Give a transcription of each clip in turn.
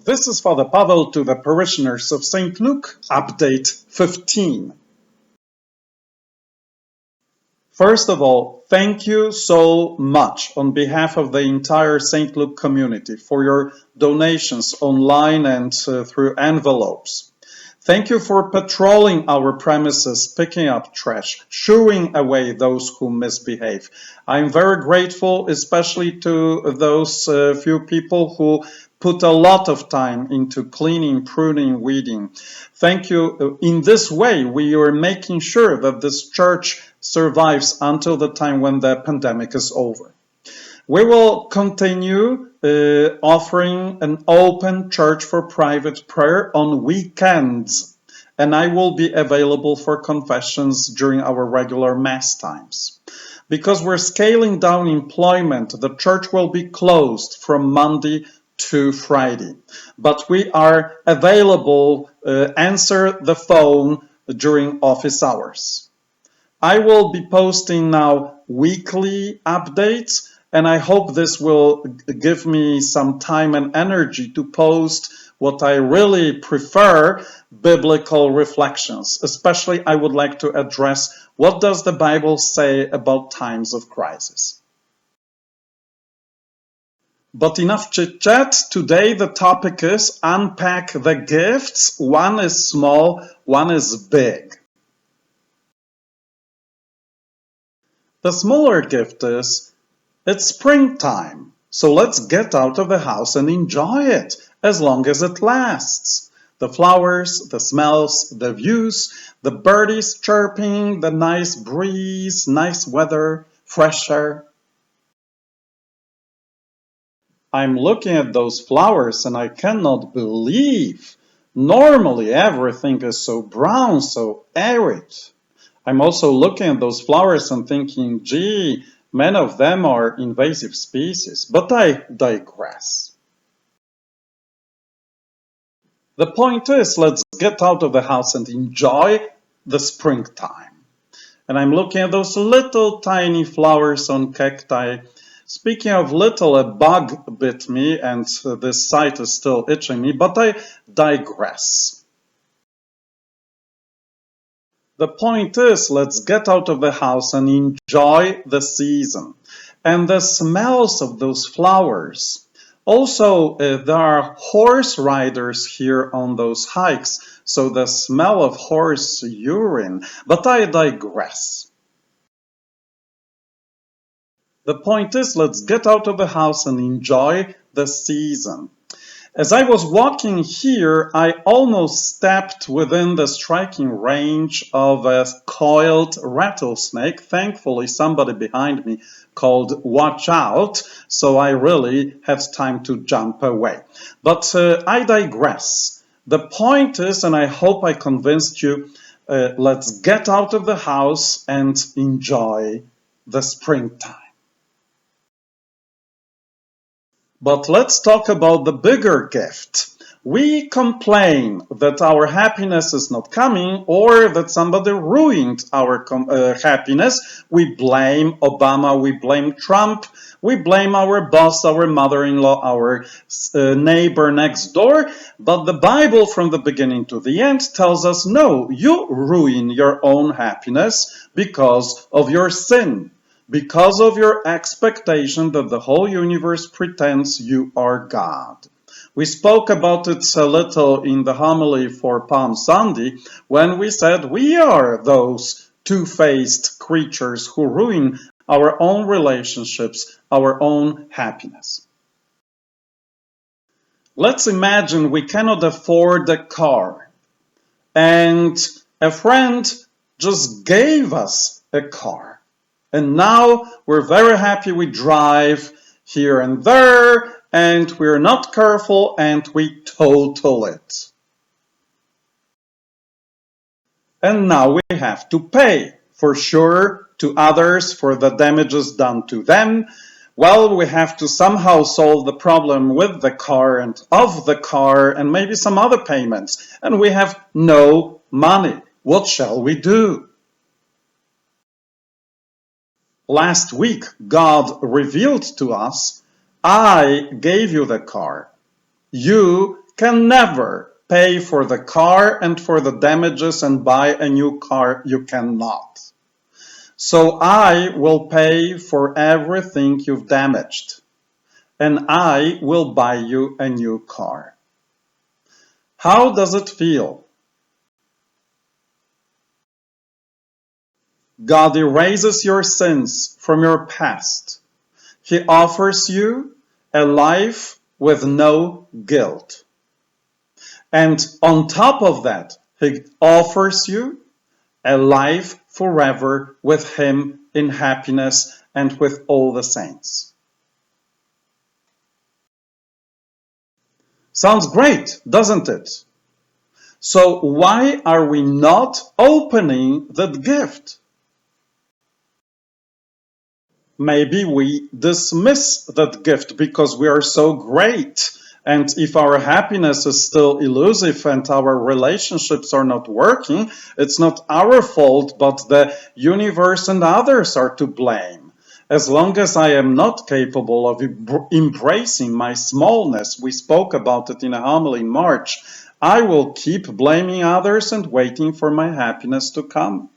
This is Father Pavel to the parishioners of St. Luke, update 15. First of all, thank you so much on behalf of the entire St. Luke community for your donations online and through envelopes. Thank you for patrolling our premises, picking up trash, shooing away those who misbehave. I'm very grateful, especially to those few people who put a lot of time into cleaning, pruning, weeding. Thank you. In this way, we are making sure that this church survives until the time when the pandemic is over. We will continue offering an open church for private prayer on weekends, and I will be available for confessions during our regular Mass times. Because we're scaling down employment, the church will be closed from Monday to Friday, but we are available, answer the phone during office hours. I will be posting now weekly updates, and I hope this will give me some time and energy to post what I really prefer, biblical reflections. Especially, I would like to address what does the Bible say about times of crisis. But enough chit-chat. Today the topic is unpack the gifts. One is small, one is big. The smaller gift is, it's springtime, so let's get out of the house and enjoy it as long as it lasts. The flowers, the smells, the views, the birdies chirping, the nice breeze, nice weather, fresh air. I'm looking at those flowers and I cannot believe. Normally everything is so brown, so arid. I'm also looking at those flowers and thinking, gee, many of them are invasive species, but I digress. The point is, let's get out of the house and enjoy the springtime. And I'm looking at those little tiny flowers on cacti. Speaking of little, a bug bit me and this site is still itching me, but I digress. The point is, let's get out of the house and enjoy the season and the smells of those flowers. Also, there are horse riders here on those hikes, so the smell of horse urine, but I digress. The point is, let's get out of the house and enjoy the season. As I was walking here, I almost stepped within the striking range of a coiled rattlesnake. Thankfully, somebody behind me called "Watch out," so I really had time to jump away. But I digress. The point is, and I hope I convinced you, let's get out of the house and enjoy the springtime. But let's talk about the bigger gift. We complain that our happiness is not coming or that somebody ruined our happiness. We blame Obama, we blame Trump, we blame our boss, our mother-in-law, our neighbor next door. But the Bible from the beginning to the end tells us, no, you ruin your own happiness because of your sin. Because of your expectation that the whole universe pretends you are God. We spoke about it a little in the homily for Palm Sunday when we said we are those two-faced creatures who ruin our own relationships, our own happiness. Let's imagine we cannot afford a car and a friend just gave us a car. And now we're very happy we drive here and there, and we're not careful and we total it. And now we have to pay, for sure, to others for the damages done to them. Well, we have to somehow solve the problem with the car and of the car and maybe some other payments. And we have no money. What shall we do? Last week, God revealed to us, I gave you the car. You can never pay for the car and for the damages and buy a new car. You cannot. So I will pay for everything you've damaged, and I will buy you a new car. How does it feel? God erases your sins from your past. He offers you a life with no guilt. And on top of that, He offers you a life forever with Him in happiness and with all the saints. Sounds great, doesn't it? So why are we not opening that gift? Maybe we dismiss that gift because we are so great. And if our happiness is still elusive and our relationships are not working, it's not our fault, but the universe and others are to blame. As long as I am not capable of embracing my smallness, we spoke about it in a homily in March, I will keep blaming others and waiting for my happiness to come.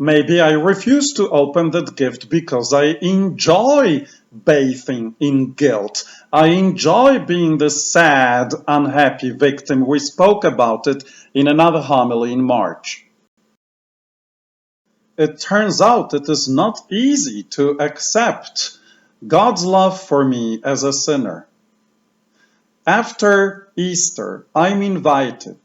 Maybe I refuse to open that gift because I enjoy bathing in guilt. I enjoy being the sad, unhappy victim. We spoke about it in another homily in March. It turns out it is not easy to accept God's love for me as a sinner. After Easter, I'm invited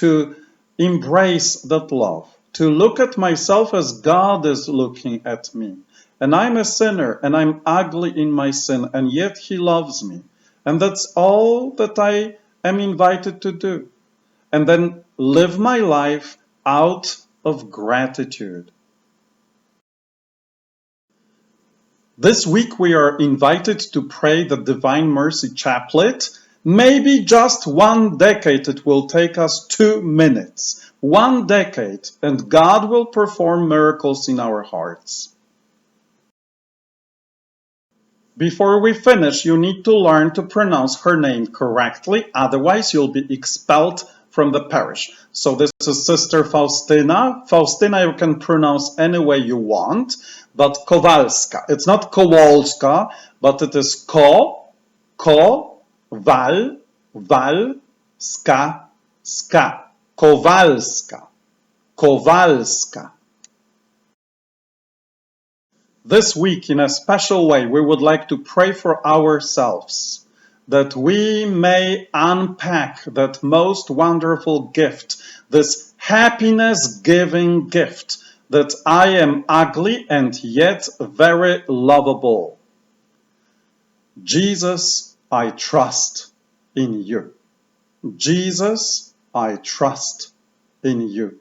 to embrace that love, to look at myself as God is looking at me. And I'm a sinner and I'm ugly in my sin, and yet He loves me. And that's all that I am invited to do. And then live my life out of gratitude. This week we are invited to pray the Divine Mercy Chaplet. Maybe just 1 decade, it will take us 2 minutes. 1 decade, and God will perform miracles in our hearts. Before we finish, you need to learn to pronounce her name correctly, otherwise you'll be expelled from the parish. So this is Sister Faustina. Faustina you can pronounce any way you want, but Kowalska. It's not Kowalska, but it is Wal, Ska. Kowalska. Kowalska. This week, in a special way, we would like to pray for ourselves, that we may unpack that most wonderful gift, this happiness-giving gift, that I am ugly and yet very lovable. Jesus, I trust in you. Jesus, I trust in you.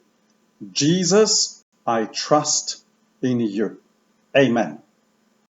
Jesus, I trust in you. Amen.